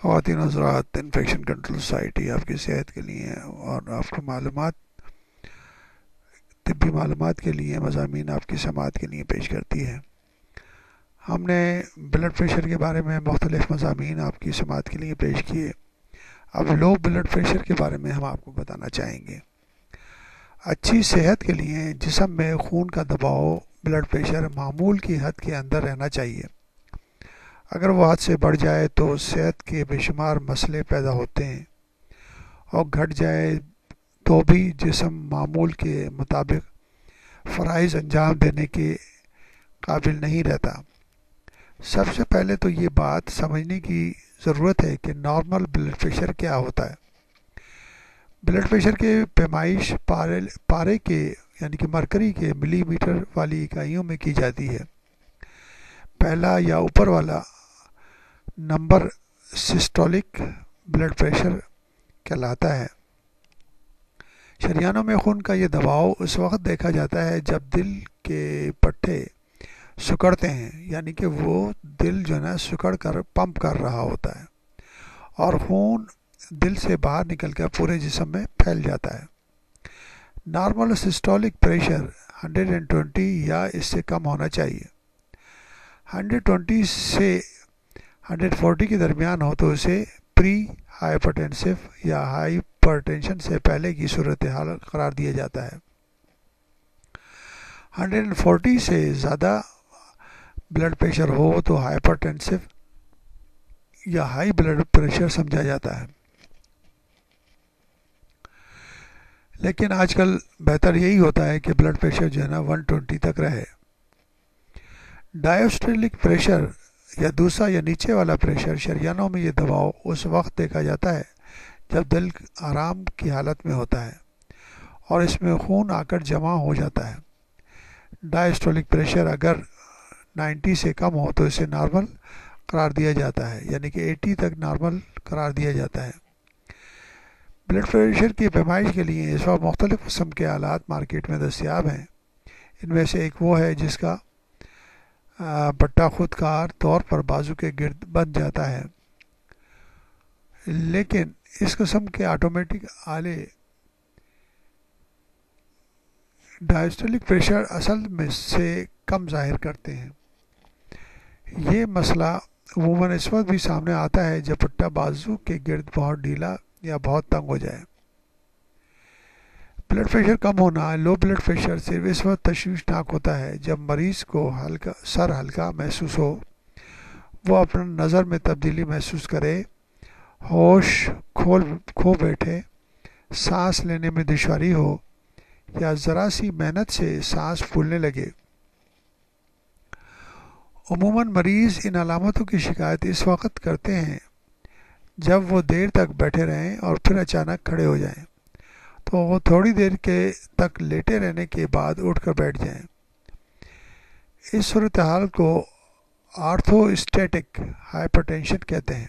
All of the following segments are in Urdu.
خواتین حضرات، انفیکشن کنٹرول سوسائٹی آپ کی صحت کے لیے اور آپ کو طبی معلومات کے لیے مضامین آپ کی سماعت کے لیے پیش کرتی ہے۔ ہم نے بلڈ پریشر کے بارے میں مختلف مضامین آپ کی سماعت کے لیے پیش کیے۔ اب لو بلڈ پریشر کے بارے میں ہم آپ کو بتانا چاہیں گے۔ اچھی صحت کے لیے جسم میں خون کا دباؤ بلڈ پریشر معمول کی حد کے اندر رہنا چاہیے۔ اگر وہ حد سے بڑھ جائے تو صحت کے بے شمار مسئلے پیدا ہوتے ہیں، اور گھٹ جائے تو بھی جسم معمول کے مطابق فرائض انجام دینے کے قابل نہیں رہتا۔ سب سے پہلے تو یہ بات سمجھنے کی ضرورت ہے کہ نارمل بلڈ پریشر کیا ہوتا ہے۔ بلڈ پریشر کے پیمائش پارے کے یعنی کہ مرکری کے ملی میٹر والی اکائیوں میں کی جاتی ہے۔ پہلا یا اوپر والا نمبر سسٹولک بلڈ پریشر کہلاتا ہے۔ شریانوں میں خون کا یہ دباؤ اس وقت دیکھا جاتا ہے جب دل کے پٹھے سکڑتے ہیں، یعنی کہ وہ دل جو ہے نا سکڑ کر پمپ کر رہا ہوتا ہے اور خون دل سے باہر نکل کر پورے جسم میں پھیل جاتا ہے۔ نارمل سسٹولک پریشر 120 یا اس سے کم ہونا چاہیے۔ 120 سے 140 کے درمیان ہو تو اسے پری ہائپرٹینسو یا ہائپرٹینشن سے پہلے کی صورتحال قرار دیا جاتا ہے۔ 140 سے زیادہ بلڈ پریشر ہو تو ہائپرٹینسو یا ہائی بلڈ پریشر سمجھا جاتا ہے، لیکن آج کل بہتر یہی ہوتا ہے کہ بلڈ پریشر جو ہے نا 120 تک رہے۔ ڈائسٹولک پریشر یا دوسرا یا نیچے والا پریشر، شریانوں میں یہ دباؤ اس وقت دیکھا جاتا ہے جب دل آرام کی حالت میں ہوتا ہے اور اس میں خون آ کر جمع ہو جاتا ہے۔ ڈائسٹولک پریشر اگر 90 سے کم ہو تو اسے نارمل قرار دیا جاتا ہے، یعنی کہ 80 تک نارمل قرار دیا جاتا ہے۔ بلڈ پریشر کی پیمائش کے لیے اس وقت مختلف قسم کے آلات مارکیٹ میں دستیاب ہیں۔ ان میں سے ایک وہ ہے جس کا پٹا خود کار طور پر بازو کے گرد بن جاتا ہے، لیکن اس قسم کے آٹومیٹک آلے ڈائسٹولک پریشر اصل میں سے کم ظاہر کرتے ہیں۔ یہ مسئلہ عموماً اس وقت بھی سامنے آتا ہے جب پٹا بازو کے گرد بہت ڈھیلا یا بہت تنگ ہو جائے۔ بلڈ پریشر کم ہونا، لو بلڈ پریشر صرف اس وقت تشویشناک ہوتا ہے جب مریض کو سر ہلکا محسوس ہو، وہ اپنا نظر میں تبدیلی محسوس کرے، ہوش کھو بیٹھے، سانس لینے میں دشواری ہو یا ذرا سی محنت سے سانس پھولنے لگے۔ عموماً مریض ان علامتوں کی شکایت اس وقت کرتے ہیں جب وہ دیر تک بیٹھے رہیں اور پھر اچانک کھڑے ہو جائیں، تو وہ تھوڑی دیر تک لیٹے رہنے کے بعد اٹھ کر بیٹھ جائیں۔ اس صورتحال کو آرتھوسٹیٹک ہائپرٹینشن کہتے ہیں،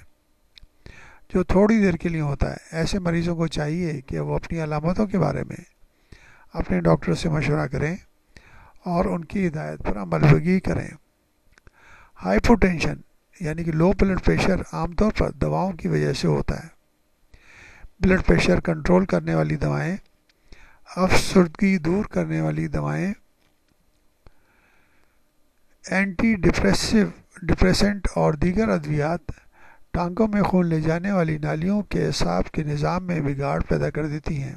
جو تھوڑی دیر کے لیے ہوتا ہے۔ ایسے مریضوں کو چاہیے کہ وہ اپنی علامتوں کے بارے میں اپنے ڈاکٹر سے مشورہ کریں اور ان کی ہدایت پر عمل پیرا کریں۔ ہائپوٹینشن یعنی کہ لو بلڈ پریشر عام طور پر دواؤں کی وجہ سے ہوتا ہے۔ بلڈ پریشر کنٹرول کرنے والی دوائیں، افسردگی دور کرنے والی دوائیں، اینٹی ڈپریسنٹ اور دیگر ادویات ٹانگوں میں خون لے جانے والی نالیوں کے اعصاب کے نظام میں بگاڑ پیدا کر دیتی ہیں۔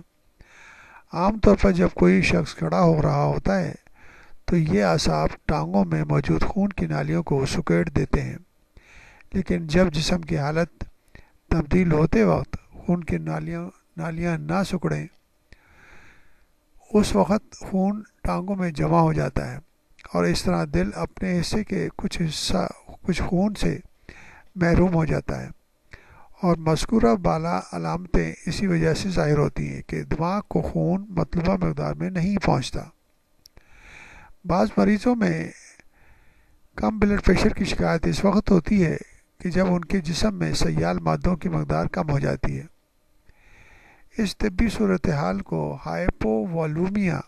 عام طور پر جب کوئی شخص کھڑا ہو رہا ہوتا ہے تو یہ اعصاب ٹانگوں میں موجود خون کی نالیوں کو سکیڑ دیتے ہیں، لیکن جب جسم کی حالت تبدیل ہوتے وقت خون کی نالیاں نہ سکڑیں، اس وقت خون ٹانگوں میں جمع ہو جاتا ہے اور اس طرح دل اپنے حصے کے کچھ خون سے محروم ہو جاتا ہے، اور مذکورہ بالا علامتیں اسی وجہ سے ظاہر ہوتی ہیں کہ دماغ کو خون مطلوبہ مقدار میں نہیں پہنچتا۔ بعض مریضوں میں کم بلڈ پریشر کی شکایت اس وقت ہوتی ہے کہ جب ان کے جسم میں سیال مادوں کی مقدار کم ہو جاتی ہے۔ اس طبی صورتحال کو ہائپو والیومیا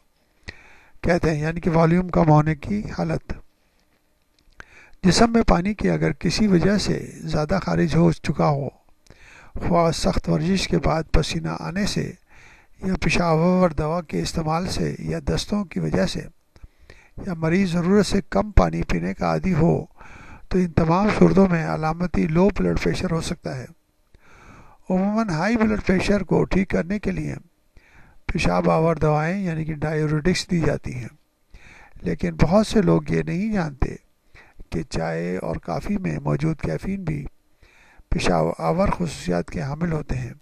کہتے ہیں، یعنی کہ والیوم کم ہونے کی حالت۔ جسم میں پانی کی اگر کسی وجہ سے زیادہ خارج ہو چکا ہو خواہ سخت ورزش کے بعد پسینہ آنے سے یا پیشاب آور دوا کے استعمال سے یا دستوں کی وجہ سے یا مریض ضرورت سے کم پانی پینے کا عادی ہو، تو ان تمام صورتوں میں علامتی لو بلڈ پریشر ہو سکتا ہے۔ عموماً ہائی بلڈ پریشر کو ٹھیک کرنے کے لیے پیشاب آور دوائیں یعنی کہ ڈائیوریٹکس دی جاتی ہیں، لیکن بہت سے لوگ یہ نہیں جانتے کہ چائے اور کافی میں موجود کیفین بھی پیشاب آور خصوصیات کے حامل ہوتے ہیں۔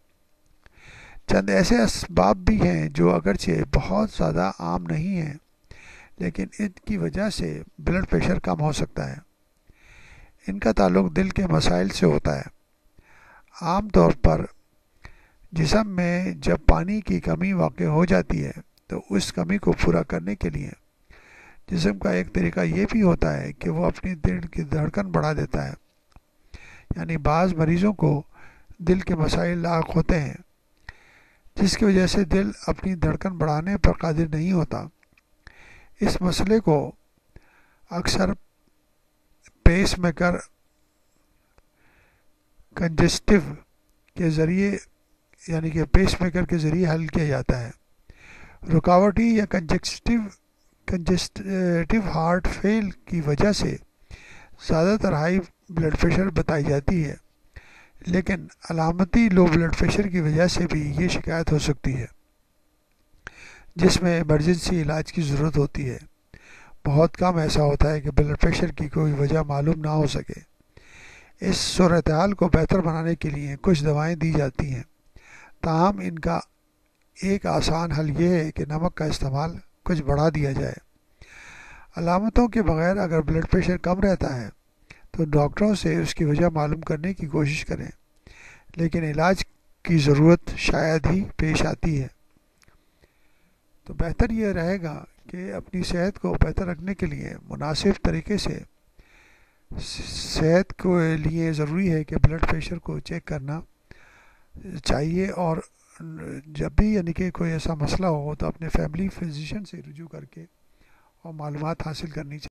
چند ایسے اسباب بھی ہیں جو اگرچہ بہت زیادہ عام نہیں ہیں، لیکن ان کی وجہ سے بلڈ پریشر کم ہو سکتا ہے۔ ان کا تعلق دل کے مسائل سے ہوتا ہے۔ عام طور پر جسم میں جب پانی کی کمی واقع ہو جاتی ہے تو اس کمی کو پورا کرنے کے لیے جسم کا ایک طریقہ یہ بھی ہوتا ہے کہ وہ اپنی دل کی دھڑکن بڑھا دیتا ہے، یعنی بعض مریضوں کو دل کے مسائل لاحق ہوتے ہیں جس کی وجہ سے دل اپنی دھڑکن بڑھانے پر قادر نہیں ہوتا۔ اس مسئلے کو اکثر پیس میکر کنجسٹو کے ذریعے یعنی کہ پیس میکر کے ذریعے حل کیا جاتا ہے۔ رکاوٹی یا کنجسٹو ہارٹ فیل کی وجہ سے زیادہ تر ہائی بلڈ پریشر بتائی جاتی ہے، لیکن علامتی لو بلڈ پریشر کی وجہ سے بھی یہ شکایت ہو سکتی ہے جس میں ایمرجنسی علاج کی ضرورت ہوتی ہے۔ بہت کم ایسا ہوتا ہے کہ بلڈ پریشر کی کوئی وجہ معلوم نہ ہو سکے۔ اس صورتحال کو بہتر بنانے کے لیے کچھ دوائیں دی جاتی ہیں، تاہم ان کا ایک آسان حل یہ ہے کہ نمک کا استعمال کچھ بڑھا دیا جائے۔ علامتوں کے بغیر اگر بلڈ پریشر کم رہتا ہے تو ڈاکٹروں سے اس کی وجہ معلوم کرنے کی کوشش کریں، لیکن علاج کی ضرورت شاید ہی پیش آتی ہے۔ تو بہتر یہ رہے گا کہ اپنی صحت کو بہتر رکھنے کے لیے مناسب طریقے سے صحت کے لیے ضروری ہے کہ بلڈ پریشر کو چیک کرنا چاہیے، اور جب بھی یعنی کہ کوئی ایسا مسئلہ ہو تو اپنے فیملی فزیشین سے رجوع کر کے اور معلومات حاصل کرنی چاہیے۔